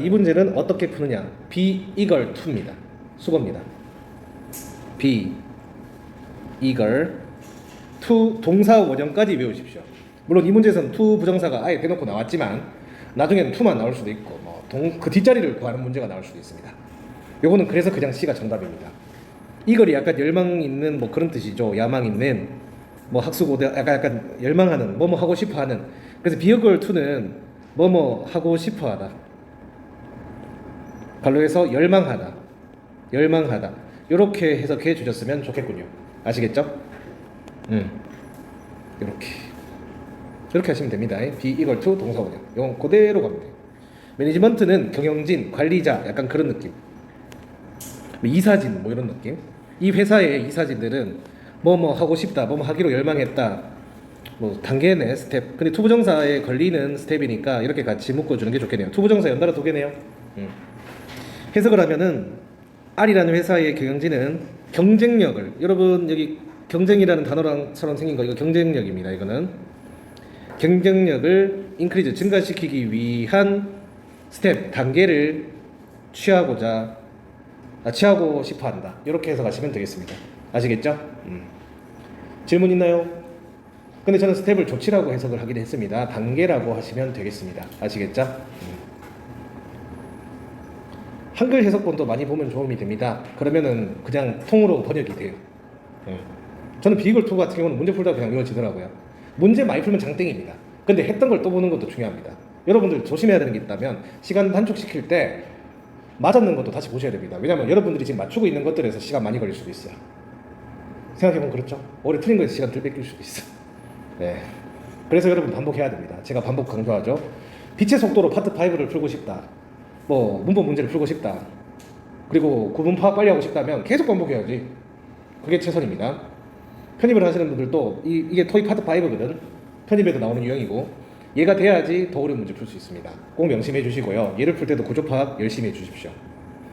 이 문제는 어떻게 푸느냐? be eager to입니다. 수거입니다. be eager to 동사 원형까지 외우십시오. 물론 이 문제에서는 to 부정사가 아예 대놓고 나왔지만 나중에는 to만 나올 수도 있고 그 뒷자리를 구하는 문제가 나올 수도 있습니다. 요거는 그래서 그냥 C가 정답입니다. eager이 약간 열망 있는 뭐 그런 뜻이죠. 야망 있는 뭐 학수고대 약간 열망하는 뭐뭐 하고 싶어하는. 그래서 be eager to는 뭐뭐 하고 싶어하다. 갈로에서 열망하다. 이렇게 해석해 주셨으면 좋겠군요. 아시겠죠? 이렇게 하시면 됩니다. be eager to 동사 원형. 이건 그대로 가면 돼요. 매니지먼트는 경영진, 관리자 약간 그런 느낌. 이사진 뭐 이런 느낌. 이 회사의 이사진들은 뭐뭐 하고 싶다, 뭐뭐 하기로 열망했다. 뭐 단계 내 스텝. 근데 투부정사에 걸리는 스텝이니까 이렇게 같이 묶어주는 게 좋겠네요. 투부정사 연달아 두 개네요. 해석을 하면은 R이라는 회사의 경영진은 경쟁력을, 여러분 여기 경쟁이라는 단어랑처럼 생긴 거 이거 경쟁력입니다. 이거는 경쟁력을 인크리즈 증가시키기 위한 스텝 단계를 취하고 싶어한다. 이렇게 해석하시면 되겠습니다. 아시겠죠? 질문 있나요? 근데 저는 스텝을 조치라고 해석을 하긴 했습니다. 단계라고 하시면 되겠습니다. 아시겠죠? 한글 해석본도 많이 보면 도움이 됩니다. 그러면은 그냥 통으로 번역이 돼요. 저는 비글 2 같은 경우는 문제 풀다가 그냥 외워지더라고요. 문제 많이 풀면 장땡입니다. 근데 했던 걸 또 보는 것도 중요합니다. 여러분들 조심해야 되는 게 있다면 시간 단축시킬 때 맞았는 것도 다시 보셔야 됩니다. 왜냐면 여러분들이 지금 맞추고 있는 것들에서 시간 많이 걸릴 수도 있어요. 생각해보면 그렇죠. 오래 틀린 거에서 시간 덜 뺏길 수도 있어요. 네. 그래서 여러분 반복해야 됩니다. 제가 반복 강조하죠. 빛의 속도로 파트 5를 풀고 싶다. 뭐 문법 문제를 풀고 싶다. 그리고 구분 파악 빨리 하고 싶다면 계속 반복해야지. 그게 최선입니다. 편입을 하시는 분들도 이게 토익 파트 5거든. 편입에도 나오는 유형이고 얘가 돼야지 더 어려운 문제 풀 수 있습니다. 꼭 명심해 주시고요. 얘를 풀 때도 구조 파악 열심히 해 주십시오.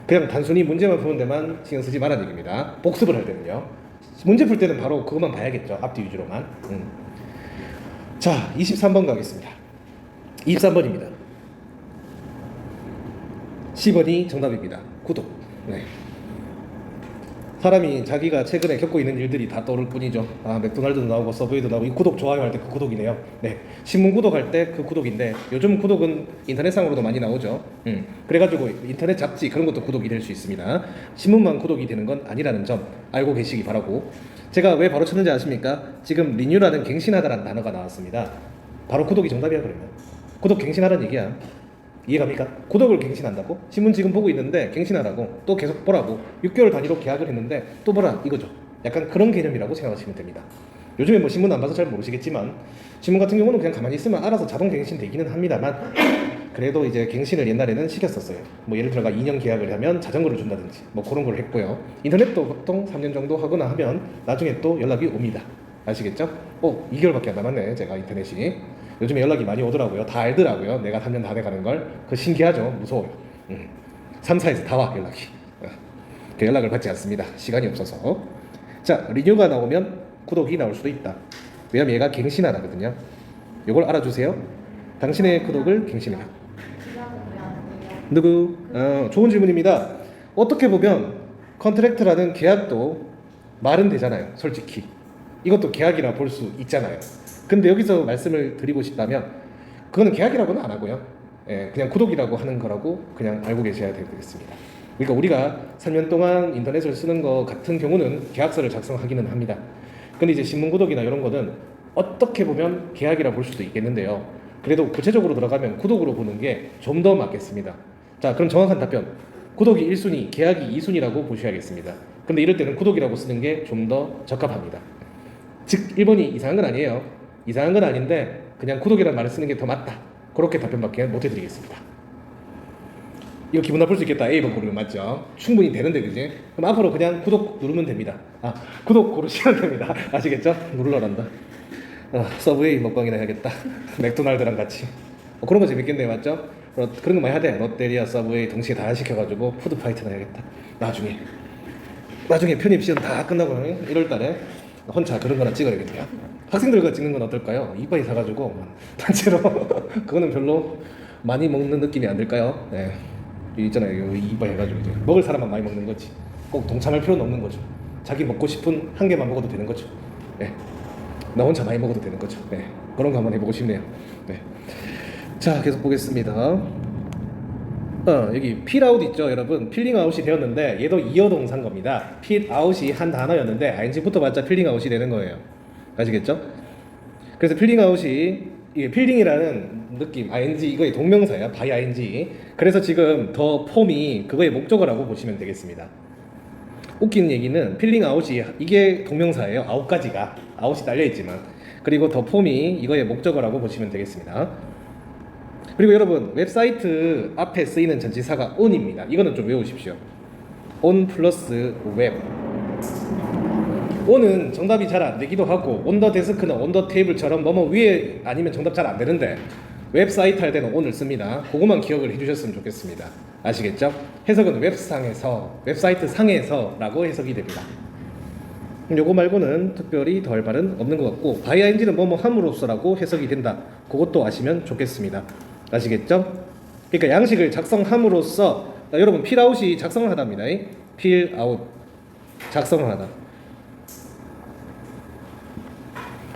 그냥 단순히 문제만 푸는 데만 신경 쓰지 말라는 얘기입니다. 복습을 할 때는요. 문제 풀 때는 바로 그것만 봐야겠죠. 앞뒤 위주로만. 자, 23번 가겠습니다. 23번입니다. 10번이 정답입니다. 구독. 네. 사람이 자기가 최근에 겪고 있는 일들이 다 떠오를 뿐이죠. 맥도날드도 나오고 서브웨이도 나오고 이 구독 좋아요 할 때 그 구독이네요. 네. 신문 구독할 때 그 구독인데 요즘 구독은 인터넷상으로도 많이 나오죠. 그래가지고 인터넷 잡지 그런 것도 구독이 될 수 있습니다. 신문만 구독이 되는 건 아니라는 점 알고 계시기 바라고. 제가 왜 바로 쳤는지 아십니까? 지금 리뉴라는 갱신하다라는 단어가 나왔습니다. 바로 구독이 정답이야. 그러면 구독 갱신하라는 얘기야. 이해갑니까? 구독을 갱신한다고? 신문 지금 보고 있는데 갱신하라고, 또 계속 보라고, 6개월 단위로 계약을 했는데 또 보라 이거죠. 약간 그런 개념이라고 생각하시면 됩니다. 요즘에 뭐 신문 안 봐서 잘 모르시겠지만 신문 같은 경우는 그냥 가만히 있으면 알아서 자동 갱신 되기는 합니다만 그래도 이제 갱신을 옛날에는 시켰었어요. 뭐 예를 들어가 2년 계약을 하면 자전거를 준다든지 뭐 그런 걸 했고요. 인터넷도 보통 3년 정도 하거나 하면 나중에 또 연락이 옵니다. 아시겠죠? 2개월밖에 안 남았네 제가 인터넷이. 요즘에 연락이 많이 오더라고요. 다 알더라고요. 내가 3년 다 돼가는 걸. 그거 신기하죠? 무서워요. 3사에서 다 와 연락이. 그 연락을 받지 않습니다. 시간이 없어서. 자, 리뉴가 나오면 구독이 나올 수도 있다. 왜냐면 얘가 갱신하라거든요. 이걸 알아주세요. 당신의 구독을 갱신해라. 누구? 좋은 질문입니다. 어떻게 보면 컨트랙트라는 계약도 말은 되잖아요. 솔직히. 이것도 계약이라 볼 수 있잖아요. 근데 여기서 말씀을 드리고 싶다면 그거는 계약이라고는 안 하고요. 그냥 구독이라고 하는 거라고 그냥 알고 계셔야 되겠습니다. 그러니까 우리가 3년 동안 인터넷을 쓰는 거 같은 경우는 계약서를 작성하기는 합니다. 근데 이제 신문 구독이나 이런 거는 어떻게 보면 계약이라 볼 수도 있겠는데요. 그래도 구체적으로 들어가면 구독으로 보는 게 좀 더 맞겠습니다. 자, 그럼 정확한 답변. 구독이 1순위, 계약이 2순위라고 보셔야겠습니다. 근데 이럴 때는 구독이라고 쓰는 게 좀 더 적합합니다. 즉 1번이 이상한 건 아니에요. 이상한 건 아닌데 그냥 구독이라는 말을 쓰는 게 더 맞다. 그렇게 답변밖에 못 해드리겠습니다. 이거 기분 나쁠 수 있겠다. A번 고르면 맞죠? 충분히 되는데 그지? 그럼 앞으로 그냥 구독 누르면 됩니다. 구독 고르시면 됩니다. 아시겠죠? 누르러란다. 서브웨이 먹방이나 해야겠다. 맥도날드랑 같이. 그런 거 재밌겠네요. 맞죠? 그런 거 많이 하대. 롯데리아, 서브웨이 동시에 다 시켜가지고 푸드파이트나 해야겠다. 나중에 편입 시험 다 끝나고 1월달에 혼자 그런 거나 찍어야겠네요. 학생들과 찍는 건 어떨까요? 이빨이 사가지고 단체로 그거는 별로 많이 먹는 느낌이 안 들까요? 네. 있잖아요. 이거 해가지고 이제 먹을 사람만 많이 먹는 거지. 꼭 동참할 필요는 없는 거죠. 자기 먹고 싶은 한 개만 먹어도 되는 거죠. 네. 나 혼자 많이 먹어도 되는 거죠. 네. 그런 거 한번 해보고 싶네요. 네. 자, 계속 보겠습니다. 여기 필아웃 있죠, 여러분. 필링아웃이 되었는데 얘도 이어동사인 겁니다. 필아웃이 한 단어였는데 ing 붙어봤자 필링아웃이 되는 거예요. 아시겠죠? 그래서 필링아웃이 이게 필링이라는 느낌, ing 이거의 동명사예요. by ing. 그래서 지금 더 폼이 그거의 목적어라고 보시면 되겠습니다. 웃기는 얘기는 필링아웃이 이게 동명사예요. 아웃까지가 아웃이 딸려 있지만, 그리고 더 폼이 이거의 목적어라고 보시면 되겠습니다. 그리고 여러분, 웹사이트 앞에 쓰이는 전치사가 on입니다. 이거는 좀 외우십시오. on 플러스 웹. on은 정답이 잘 안 되기도 하고 on the desk나 on the table처럼 뭐뭐 위에 아니면 정답 잘 안 되는데 웹사이트 할 때는 on을 씁니다. 그것만 기억을 해주셨으면 좋겠습니다. 아시겠죠? 해석은 웹상에서, 웹사이트 상에서라고 해석이 됩니다. 요거 말고는 특별히 더할 말은 없는 것 같고, by ing는 뭐뭐 함으로써라고 해석이 된다. 그것도 아시면 좋겠습니다. 아시겠죠? 그러니까 양식을 작성함으로써, 여러분 필아웃이 작성을 하답니다. 필아웃 작성을 하다.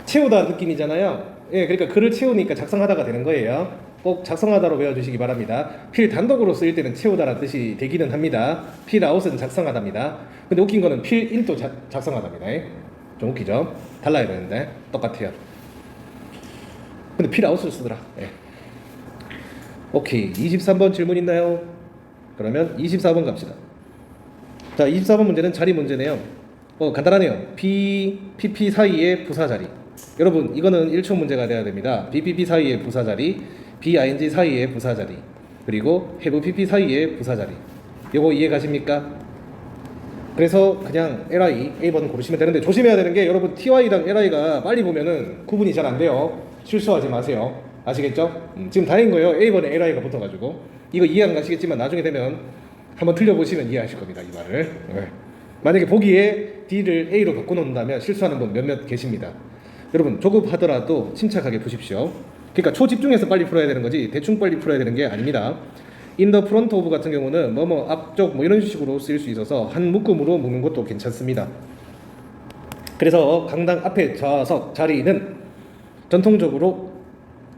채우다 느낌이잖아요. 예, 그러니까 글을 채우니까 작성하다가 되는 거예요. 꼭 작성하다로 외워주시기 바랍니다. 필 단독으로 쓰일 때는 채우다라는 뜻이 되기는 합니다. 필아웃은 작성하답니다. 근데 웃긴 거는 필인도 작성하답니다. 좀 웃기죠? 달라야 되는데 똑같아요. 근데 필아웃을 쓰더라. 예. 오케이, 23번 질문 있나요? 그러면 24번 갑시다. 자, 24번 문제는 자리 문제네요. 간단하네요. B, PP 사이의 부사 자리. 여러분 이거는 1초 문제가 돼야 됩니다. BPP 사이의 부사 자리, BING 사이의 부사 자리, 그리고 have PP 사이의 부사 자리. 요거 이해 가십니까? 그래서 그냥 LI A번 고르시면 되는데, 조심해야 되는 게 여러분 TY랑 LI가 빨리 보면은 구분이 잘 안 돼요. 실수하지 마세요. 아시겠죠? 지금 다행인 거예요. A번에 LI가 붙어가지고. 이거 이해 안 가시겠지만 나중에 되면 한번 틀려보시면 이해하실 겁니다, 이 말을. 네. 만약에 보기에 D를 A로 바꿔놓는다면 실수하는 분 몇몇 계십니다. 여러분 조급하더라도 침착하게 보십시오. 그러니까 초집중해서 빨리 풀어야 되는 거지 대충 빨리 풀어야 되는 게 아닙니다. in the front of 같은 경우는 뭐뭐 앞쪽 뭐 이런 식으로 쓰일 수 있어서 한 묶음으로 묶는 것도 괜찮습니다. 그래서 강당 앞에 좌석 자리는 전통적으로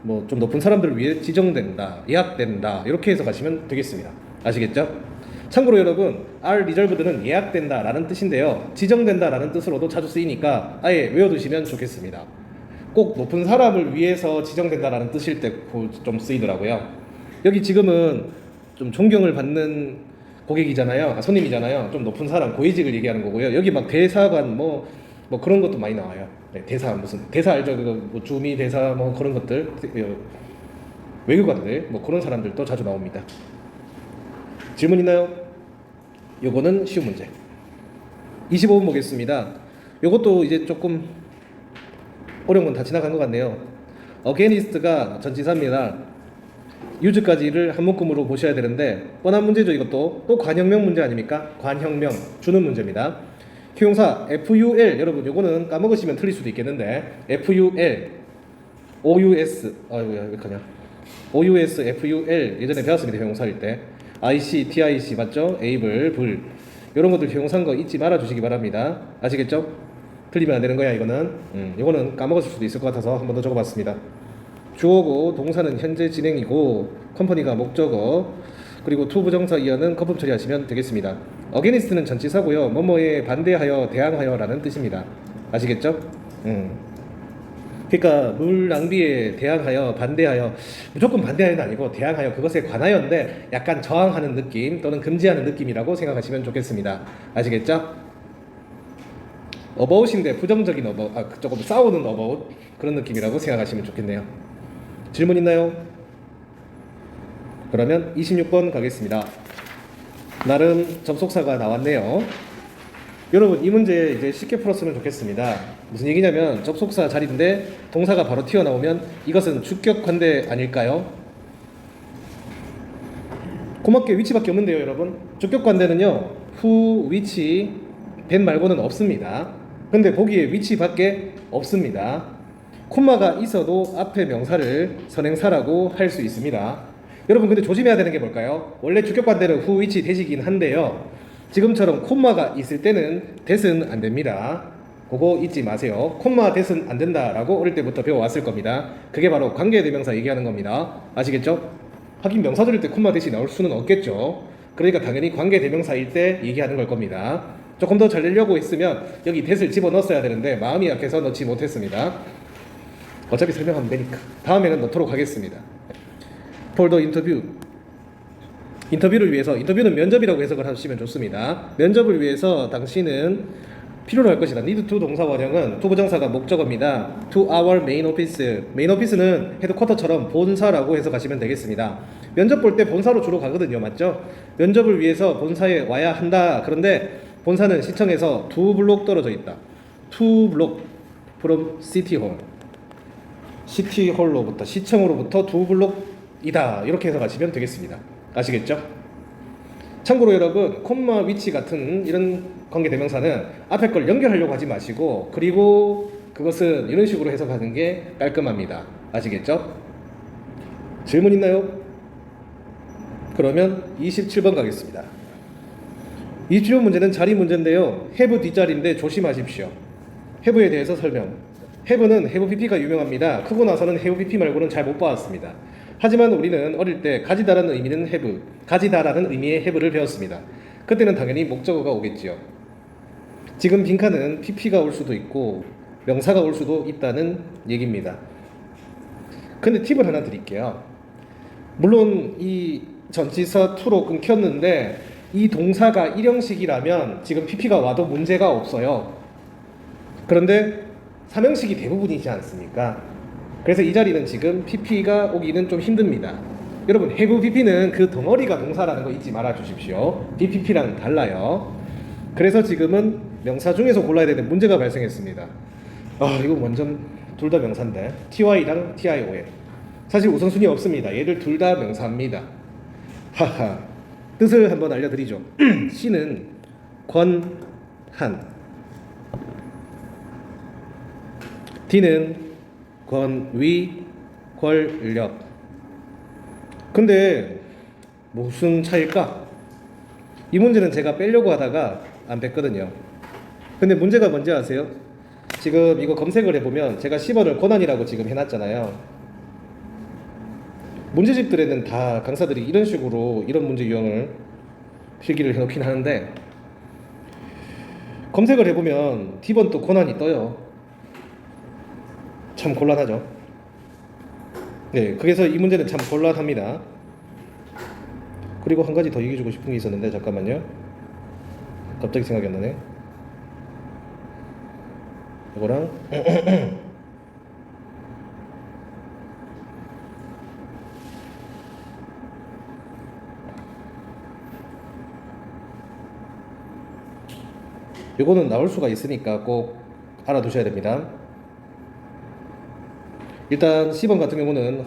뭐 좀 높은 사람들을 위해 지정된다, 예약된다, 이렇게 해서 가시면 되겠습니다. 아시겠죠? 참고로 여러분, are reserved는 예약된다 라는 뜻인데요, 지정된다 라는 뜻으로도 자주 쓰이니까 아예 외워두시면 좋겠습니다. 꼭 높은 사람을 위해서 지정된다 라는 뜻일 때 좀 쓰이더라고요. 여기 지금은 좀 존경을 받는 고객이잖아요, 손님이잖아요. 좀 높은 사람, 고위직을 얘기하는 거고요. 여기 막 대사관 뭐 그런 것도 많이 나와요. 네, 대사 무슨 대사 알죠? 뭐 주미 대사 뭐 그런 것들, 외교관들 뭐 그런 사람들도 자주 나옵니다. 질문 있나요? 요거는 쉬운 문제. 25번 보겠습니다. 요것도 이제 조금 어려운 건 다 지나간 것 같네요. against가 전치사입니다. use까지를 한 묶음으로 보셔야 되는데 뻔한 문제죠. 이것도 또 관형명 문제 아닙니까? 관형명 주는 문제입니다. 형용사 FUL, 여러분 요거는 까먹으시면 틀릴 수도 있겠는데 FUL, OUS, 왜 그러냐, OUS, FUL 예전에 배웠습니다. 형용사일 때 IC, TIC 맞죠? able, 불 이런 것들 형용사인 거 잊지 말아 주시기 바랍니다. 아시겠죠? 틀리면 안 되는 거야 이거는. 이거는 까먹었을 수도 있을 것 같아서 한 번 더 적어봤습니다. 주어고 동사는 현재 진행이고 컴퍼니가 목적어, 그리고 to 부정사 이하는 거품 처리하시면 되겠습니다. against는 전치사고요. 뭐뭐에 반대하여, 대항하여 라는 뜻입니다. 아시겠죠? 그러니까 물 낭비에 대항하여, 반대하여, 무조건 반대하여는 아니고 대항하여, 그것에 관하여인데 약간 저항하는 느낌 또는 금지하는 느낌이라고 생각하시면 좋겠습니다. 아시겠죠? about인데 부정적인 about, 조금 싸우는 about 그런 느낌이라고 생각하시면 좋겠네요. 질문 있나요? 그러면 26번 가겠습니다. 나름 접속사가 나왔네요. 여러분 이 문제 이제 쉽게 풀었으면 좋겠습니다. 무슨 얘기냐면 접속사 자리인데 동사가 바로 튀어나오면 이것은 주격 관대 아닐까요? 고맙게 위치밖에 없는데요 여러분. 주격 관대는요 who, which, that 말고는 없습니다. 근데 보기에 위치밖에 없습니다. 콤마가 있어도 앞에 명사를 선행사라고 할 수 있습니다. 여러분 근데 조심해야 되는 게 뭘까요? 원래 주격관대는 후 위치 대시긴 한데요. 지금처럼 콤마가 있을 때는 that은 안 됩니다. 그거 잊지 마세요. 콤마 that은 안 된다라고 어릴 때부터 배워왔을 겁니다. 그게 바로 관계대명사 얘기하는 겁니다. 아시겠죠? 하긴 명사 들을 때 콤마 that이 나올 수는 없겠죠. 그러니까 당연히 관계대명사일 때 얘기하는 걸 겁니다. 조금 더 잘 내려고 했으면 여기 that을 집어넣었어야 되는데 마음이 약해서 넣지 못했습니다. 어차피 설명하면 되니까 다음에는 넣도록 하겠습니다. For the interview. 인터뷰를 위해서, 인터뷰는 면접이라고 해석을 하시면 좋습니다. 면접을 위해서 당신은 필요로 할 것이다. need to 동사 원형은 to 부정사가 목적어입니다. to our main office. 메인 오피스는 헤드쿼터처럼 본사라고 해석하시면 되겠습니다. 면접 볼 때 본사로 주로 가거든요. 맞죠? 면접을 위해서 본사에 와야 한다. 그런데 본사는 시청에서 2블록 떨어져 있다. 2블록 from city hall. 시티홀로부터, 시청으로부터 2블록이다. 이렇게 해석하시면 되겠습니다. 아시겠죠? 참고로 여러분, 콤마 위치 같은 이런 관계대명사는 앞에 걸 연결하려고 하지 마시고, 그리고 그것은 이런 식으로 해석하는 게 깔끔합니다. 아시겠죠? 질문 있나요? 그러면 27번 가겠습니다. 이 질문 문제는 자리 문제인데요. have 뒷자리인데 조심하십시오. have에 대해서 설명. have는 have pp가 유명합니다. 크고 나서는 have pp 말고는 잘 못 봤습니다. 하지만 우리는 어릴 때 가지다라는 의미는 have, 가지다라는 의미의 have를 배웠습니다. 그때는 당연히 목적어가 오겠지요. 지금 빈칸은 pp가 올 수도 있고 명사가 올 수도 있다는 얘기입니다. 근데 팁을 하나 드릴게요. 물론 이 전치사 to로 끊겼는데 이 동사가 일형식이라면 지금 pp가 와도 문제가 없어요. 그런데 삼형식이 대부분이지 않습니까? 그래서 이 자리는 지금 pp가 오기는 좀 힘듭니다. 여러분, have pp는 그 덩어리가 동사라는 거 잊지 말아 주십시오. bpp랑 달라요. 그래서 지금은 명사 중에서 골라야 되는 문제가 발생했습니다. 이거 완전 둘 다 명사인데 ty랑 tiol. 사실 우선순위 없습니다. 얘들 둘 다 명사입니다. 하하. 뜻을 한번 알려드리죠. C는 권한, D는 권위, 권력. 근데 무슨 차일까? 이 문제는 제가 빼려고 하다가 안 뺐거든요. 근데 문제가 뭔지 아세요? 지금 이거 검색을 해보면 제가 10번을 권한이라고 지금 해놨잖아요. 문제집들에는 다 강사들이 이런 식으로 이런 문제 유형을 필기를 해놓긴 하는데 검색을 해보면 D번 또 권한이 떠요. 참 곤란하죠. 네, 그래서 이 문제는 참 곤란합니다. 그리고 한 가지 더 얘기해주고 싶은 게 있었는데 잠깐만요. 갑자기 생각이 안 나네. 이거랑 이거는 나올 수가 있으니까 꼭 알아두셔야 됩니다. 일단 10번 같은 경우는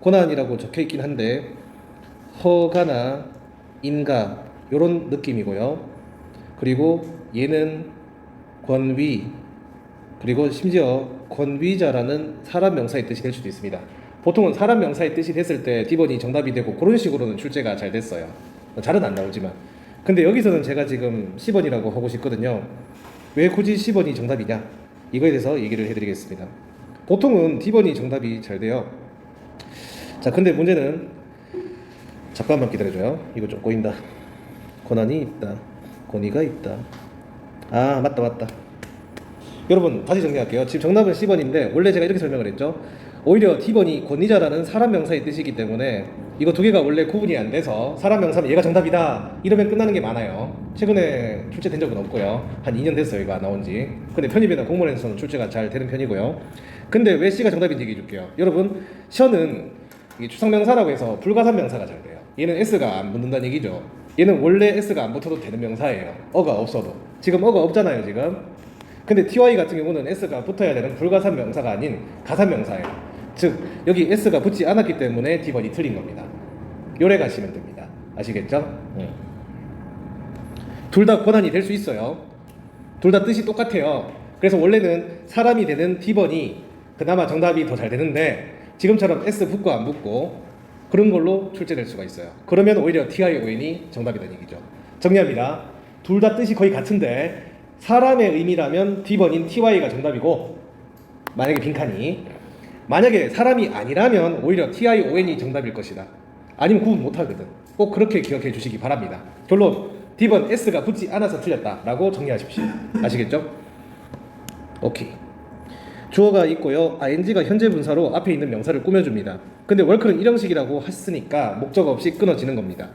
권한이라고 적혀 있긴 한데 허가나 인가 요런 느낌이고요. 그리고 얘는 권위, 그리고 심지어 권위자라는 사람 명사의 뜻이 될 수도 있습니다. 보통은 사람 명사의 뜻이 됐을 때 D번이 정답이 되고 그런 식으로는 출제가 잘 됐어요. 잘은 안 나오지만. 근데 여기서는 제가 지금 10번이라고 하고 싶거든요. 왜 굳이 10번이 정답이냐? 이거에 대해서 얘기를 해드리겠습니다. 보통은 D번이 정답이 잘 돼요. 자, 근데 문제는 잠깐만 기다려줘요. 이거 좀 꼬인다. 권한이 있다. 권위가 있다. 아, 맞다. 여러분, 다시 정리할게요. 지금 정답은 C번인데 원래 제가 이렇게 설명을 했죠. 오히려 D번이 권위자라는 사람 명사의 뜻이기 때문에 이거 두 개가 원래 구분이 안 돼서 사람 명사면 얘가 정답이다 이러면 끝나는 게 많아요. 최근에 출제된 적은 없고요. 한 2년 됐어요, 이거 나온 지. 근데 편입이나 공문에서는 출제가 잘 되는 편이고요. 근데 왜 C가 정답인지 얘기해 줄게요. 여러분, 셔는 이게 추상명사라고 해서 불가산 명사가 잘 돼요. 얘는 S가 안 붙는다는 얘기죠. 얘는 원래 S가 안 붙어도 되는 명사예요. 어가 없어도. 지금 어가 없잖아요, 지금. 근데 ty 같은 경우는 S가 붙어야 되는 불가산 명사가 아닌 가산 명사예요. 즉 여기 S가 붙지 않았기 때문에 D번이 틀린 겁니다. 요래 가시면 됩니다. 아시겠죠? 둘 다 권한이 될 수 있어요. 둘 다 뜻이 똑같아요. 그래서 원래는 사람이 되는 D번이 그나마 정답이 더 잘 되는데 지금처럼 S 붙고 안 붙고 그런 걸로 출제될 수가 있어요. 그러면 오히려 TION이 정답이라는 얘기죠. 정리합니다. 둘 다 뜻이 거의 같은데 사람의 의미라면 D번인 TY가 정답이고, 만약에 빈칸이, 만약에 사람이 아니라면 오히려 TION이 정답일 것이다. 아니면 구분 못하거든. 꼭 그렇게 기억해 주시기 바랍니다. 결론, D번 S가 붙지 않아서 틀렸다라고 정리하십시오. 아시겠죠? 오케이. 주어가 있고요. ing가 현재 분사로 앞에 있는 명사를 꾸며줍니다. 근데 월크는 일형식이라고 했으니까 목적 없이 끊어지는 겁니다.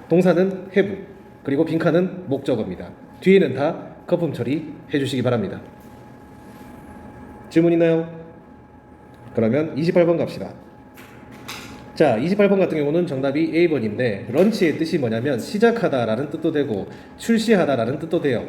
동사는 have, 그리고 빈칸은 목적어입니다. 뒤에는 다 거품 처리 해주시기 바랍니다. 질문 있나요? 그러면 28번 갑시다. 자, 28번 같은 경우는 정답이 A번인데 런치의 뜻이 뭐냐면 시작하다 라는 뜻도 되고 출시하다 라는 뜻도 돼요.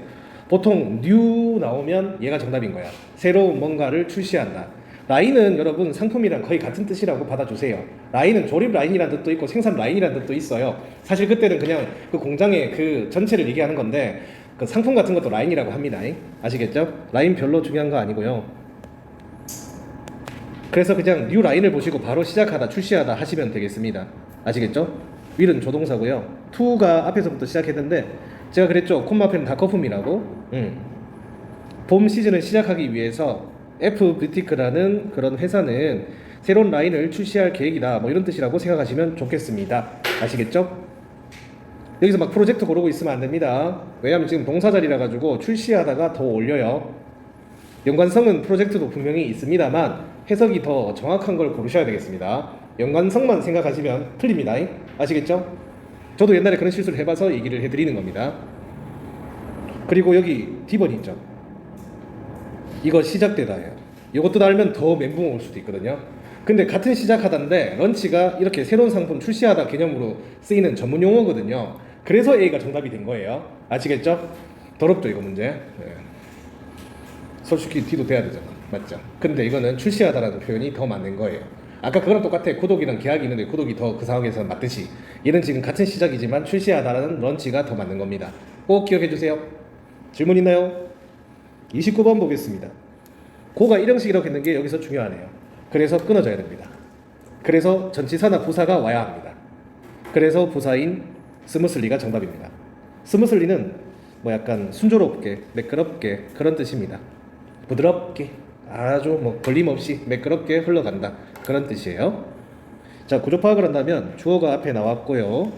보통 new 나오면 얘가 정답인 거야. 새로운 뭔가를 출시한다. 라인은 여러분 상품이랑 거의 같은 뜻이라고 받아주세요. 라인은 조립 라인이라는 뜻도 있고 생산 라인이라는 뜻도 있어요. 사실 그때는 그냥 그 공장의 그 전체를 얘기하는 건데 그 상품 같은 것도 라인이라고 합니다. 아시겠죠? 라인 별로 중요한 거 아니고요. 그래서 그냥 new 라인을 보시고 바로 시작하다 출시하다 하시면 되겠습니다. 아시겠죠? will은 조동사고요. to가 앞에서부터 시작했는데 제가 그랬죠. 콤마 앞에는 다 거품이라고. 봄 시즌을 시작하기 위해서 F뷰티크라는 그런 회사는 새로운 라인을 출시할 계획이다. 뭐 이런 뜻이라고 생각하시면 좋겠습니다. 아시겠죠? 여기서 막 프로젝트 고르고 있으면 안 됩니다. 왜냐하면 지금 동사 자리라 가지고 출시하다가 더 올려요. 연관성은 프로젝트도 분명히 있습니다만 해석이 더 정확한 걸 고르셔야 되겠습니다. 연관성만 생각하시면 틀립니다. 아시겠죠? 저도 옛날에 그런 실수를 해봐서 얘기를 해드리는 겁니다. 그리고 여기 D번 있죠. 이거 시작되다예요. 이것도 알면 더 멘붕 올 수도 있거든요. 근데 같은 시작하다인데 런치가 이렇게 새로운 상품 출시하다 개념으로 쓰이는 전문 용어거든요. 그래서 A가 정답이 된 거예요. 아시겠죠? 더럽죠 이거 문제. 네. 솔직히 D도 돼야 되잖아. 맞죠? 근데 이거는 출시하다라는 표현이 더 맞는 거예요. 아까 그거랑 똑같아. 구독이랑 계약이 있는데 구독이 더 그 상황에서 맞듯이 얘는 지금 같은 시작이지만 출시하다라는 런치가 더 맞는 겁니다. 꼭 기억해 주세요. 질문 있나요? 29번 보겠습니다. 고가 일형식이라고 했는 게 여기서 중요하네요. 그래서 끊어져야 됩니다. 그래서 전치사나 부사가 와야 합니다. 그래서 부사인 스무슬리가 정답입니다. 스무슬리는 뭐 약간 순조롭게 매끄럽게 그런 뜻입니다. 부드럽게 아주 뭐 걸림없이 매끄럽게 흘러간다 그런 뜻이에요. 자, 구조 파악을 한다면 주어가 앞에 나왔고요.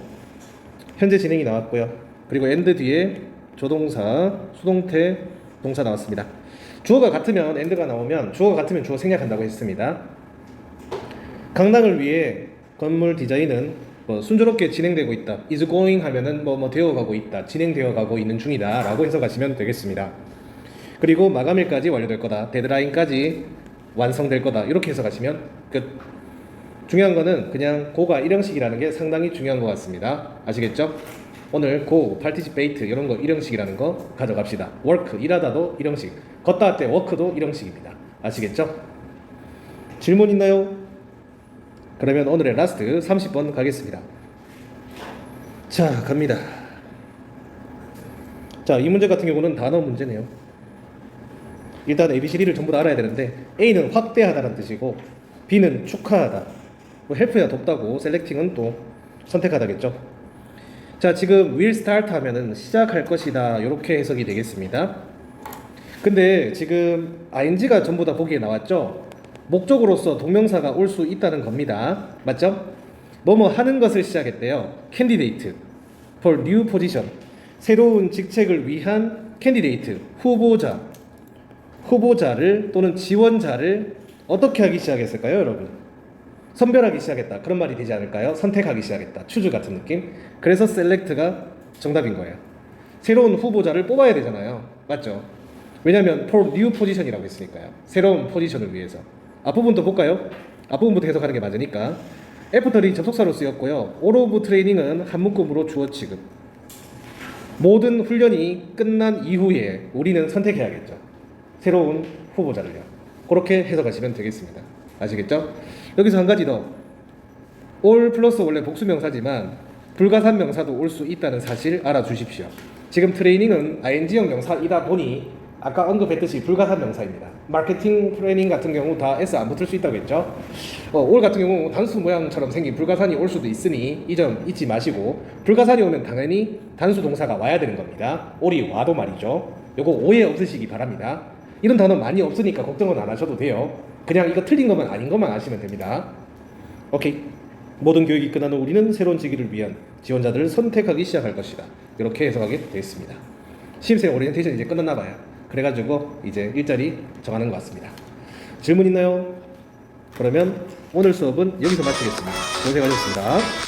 현재 진행이 나왔고요. 그리고 and 뒤에 조동사, 수동태, 동사 나왔습니다. 주어가 같으면 and가 나오면 주어가 같으면 주어 생략한다고 했습니다. 강당을 위해 건물 디자인은 뭐 순조롭게 진행되고 있다. is going 하면은 뭐 되어가고 있다. 진행되어 가고 있는 중이다 라고 해석하시면 되겠습니다. 그리고 마감일까지 완료될 거다. 데드라인까지 완성될 거다. 이렇게 해석하시면 끝. 중요한 거는 그냥 고가 일형식이라는 게 상당히 중요한 것 같습니다. 아시겠죠? 오늘 고, participate 이런 거 일형식이라는 거 가져갑시다. work, 일하다도 일형식. 걷다 할 때 work도 일형식입니다. 아시겠죠? 질문 있나요? 그러면 오늘의 라스트 30번 가겠습니다. 자, 갑니다. 자, 이 문제 같은 경우는 단어 문제네요. 일단 ABCD를 전부 다 알아야 되는데 A는 확대하다라는 뜻이고 B는 축하하다, 뭐 헬프야 돕다고, 셀렉팅은 또 선택하다겠죠. 자, 지금 will start 하면은 시작할 것이다 이렇게 해석이 되겠습니다. 근데 지금 ing가 전부 다 보기에 나왔죠. 목적으로서 동명사가 올 수 있다는 겁니다. 맞죠? 뭐뭐 하는 것을 시작했대요. candidate for new position, 새로운 직책을 위한 candidate, 후보자를 또는 지원자를 어떻게 하기 시작했을까요, 여러분? 선별하기 시작했다. 그런 말이 되지 않을까요? 선택하기 시작했다. 추즈 같은 느낌. 그래서 select가 정답인 거예요. 새로운 후보자를 뽑아야 되잖아요. 맞죠? 왜냐하면 for new position이라고 했으니까요. 새로운 포지션을 위해서. 앞부분도 볼까요? 앞부분부터 해석하는 게 맞으니까. 애프터리 접속사로 쓰였고요. all of training은 한 묶음으로 주어 취급. 모든 훈련이 끝난 이후에 우리는 선택해야겠죠. 새로운 후보자를요. 그렇게 해석하시면 되겠습니다. 아시겠죠? 여기서 한 가지 더. all 플러스 원래 복수명사지만 불가산 명사도 올 수 있다는 사실 알아주십시오. 지금 트레이닝은 ing형 명사이다 보니 아까 언급했듯이 불가산 명사입니다. 마케팅 플래닝 같은 경우 다 S 안 붙을 수 있다고 했죠. 올 같은 경우 단수 모양처럼 생긴 불가산이 올 수도 있으니 이 점 잊지 마시고, 불가산이 오면 당연히 단수 동사가 와야 되는 겁니다. 올이 와도 말이죠. 요거 오해 없으시기 바랍니다. 이런 단어 많이 없으니까 걱정은 안 하셔도 돼요. 그냥 이거 틀린 것만 아닌 것만 아시면 됩니다. 오케이. 모든 교육이 끝난 후 우리는 새로운 직위를 위한 지원자들을 선택하기 시작할 것이다. 이렇게 해석하게 되어 있습니다. 신입생 오리엔테이션 이제 끝났나 봐요. 그래가지고 이제 일자리 정하는 것 같습니다. 질문 있나요? 그러면 오늘 수업은 여기서 마치겠습니다. 고생하셨습니다.